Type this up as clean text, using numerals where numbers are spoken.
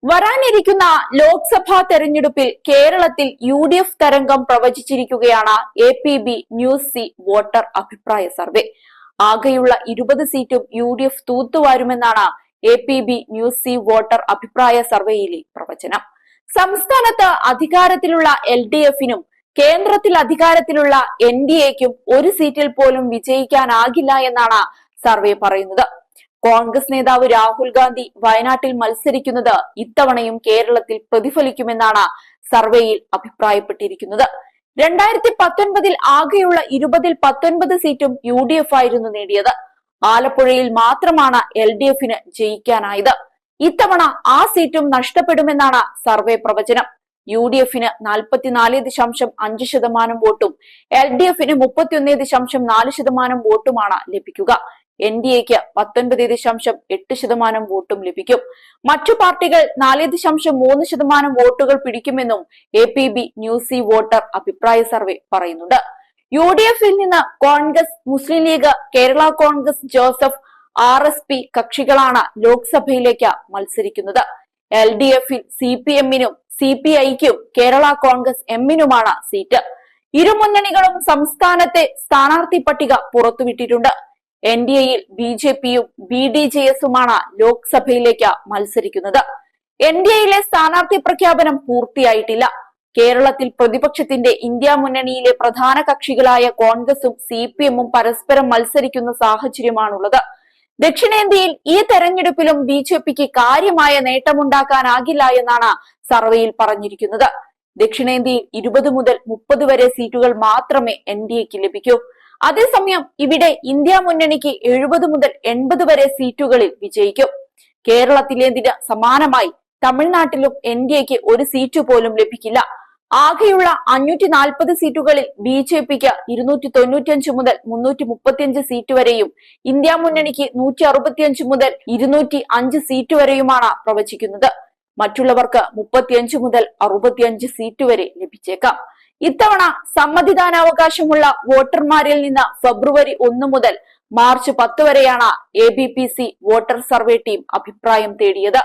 വരാനിരിക്കുന്ന ലോക്സഭാ തെരഞ്ഞെടുപ്പിൽ കേരളത്തിൽ UDF തരംഗം പ്രവചിച്ചിരിക്കുകയാണ് APB ന്യൂസ് സി വോട്ടർ അഭിപ്രായ സർവേ. ആകെയുള്ള 20 സീറ്റും UDF തൂത്തുവാരുമെന്നാണ് APB news C Voter അഭിപ്രായ സർവേയിലെ പ്രവചനം. സംസ്ഥാനത്ത് അധികാരത്തിലുള്ള LDFനും കേന്ദ്രത്തിൽ അധികാരത്തിലുള്ള NDAയ്ക്കും ഒരു സീറ്റിൽ പോലും വിജയിക്കാനാകില്ല എന്നാണ് സർവേ പറയുന്നത്. കോൺഗ്രസ് നേതാവ് രാഹുൽ ഗാന്ധി വയനാട്ടിൽ മത്സരിക്കുന്നത് ഇത്തവണയും കേരളത്തിൽ പ്രതിഫലിക്കുമെന്നാണ് സർവേയിൽ അഭിപ്രായപ്പെട്ടിരിക്കുന്നത്. 2019 ആകെയുള്ള 20-ൽ 19 സീറ്റും UDF ആയിരുന്നു നേടിയത്. ആലപ്പുഴയിൽ മാത്രമാണ് LDFന് ജയിക്കാനായത്. ഇത്തവണ ആ സീറ്റും നഷ്ടപ്പെടുമെന്നാണ് സർവേ പ്രവചനം. UDFന് 44.5% വോട്ടും LDFന് 31.4% വോട്ടുമാണ് ലഭിക്കുക. NDAയ്ക്ക് 19.8% വോട്ടും ലഭിക്കും. മറ്റു പാർട്ടികൾ 4.3% വോട്ടുകൾ പിടിക്കുമെന്നും APB ന്യൂസ് സി വോട്ടർ അഭിപ്രായ സർവേ പറയുന്നുണ്ട്. UDFിൽ നിന്ന് കോൺഗ്രസ്, മുസ്ലിം ലീഗ്, കേരള കോൺഗ്രസ് ജോസഫ്, RSP കക്ഷികളാണ് ലോക്സഭയിലേക്ക് മത്സരിക്കുന്നത്. LDFിൽ CPMനും CPIക്കും കേരള കോൺഗ്രസ് എമ്മിനുമാണ് സീറ്റ്. ഇരു മുന്നണികളും സംസ്ഥാനത്തെ സ്ഥാനാർത്ഥി പട്ടിക പുറത്തുവിട്ടിട്ടുണ്ട്. NDAയിൽ BJPയും BDJSുമാണ് ലോക്സഭയിലേക്ക് മത്സരിക്കുന്നത്. NDAയിലെ സ്ഥാനാർത്ഥി പ്രഖ്യാപനം പൂർത്തിയായിട്ടില്ല. കേരളത്തിൽ പ്രതിപക്ഷത്തിന്റെ ഇന്ത്യ മുന്നണിയിലെ പ്രധാന കക്ഷികളായ കോൺഗ്രസും CPMും പരസ്പരം മത്സരിക്കുന്ന സാഹചര്യമാണുള്ളത്. ദക്ഷിണേന്ത്യയിൽ ഈ തെരഞ്ഞെടുപ്പിലും BJPക്ക് കാര്യമായ നേട്ടമുണ്ടാക്കാനാകില്ല എന്നാണ് സർവേയിൽ പറഞ്ഞിരിക്കുന്നത്. ദക്ഷിണേന്ത്യയിൽ 20 മുതൽ 30 വരെ സീറ്റുകൾ മാത്രമേ NDAയ്ക്ക് ലഭിക്കൂ. അതേസമയം ഇവിടെ ഇന്ത്യ മുന്നണിക്ക് 70 മുതൽ 80 വരെ സീറ്റുകളിൽ വിജയിക്കും. കേരളത്തിലേതിന് സമാനമായി തമിഴ്നാട്ടിലും NDAയ്ക്ക് ഒരു സീറ്റ് പോലും ലഭിക്കില്ല. ആകെയുള്ള 540 സീറ്റുകളിൽ BJPക്ക് 295 മുതൽ 335 സീറ്റ് വരെയും ഇന്ത്യ മുന്നണിക്ക് 165 മുതൽ 205 സീറ്റ് വരെയുമാണ് പ്രവചിക്കുന്നത്. മറ്റുള്ളവർക്ക് 35 മുതൽ 65 സീറ്റ് വരെ ലഭിച്ചേക്കാം. ഇത്തവണ സമ്മതിദാനാവകാശമുള്ള വോട്ടർമാരിൽ നിന്ന് ഫെബ്രുവരി 1 മുതൽ മാർച്ച് 10 വരെയാണ് ABPC വോട്ടർ സർവേ ടീം അഭിപ്രായം തേടിയത്.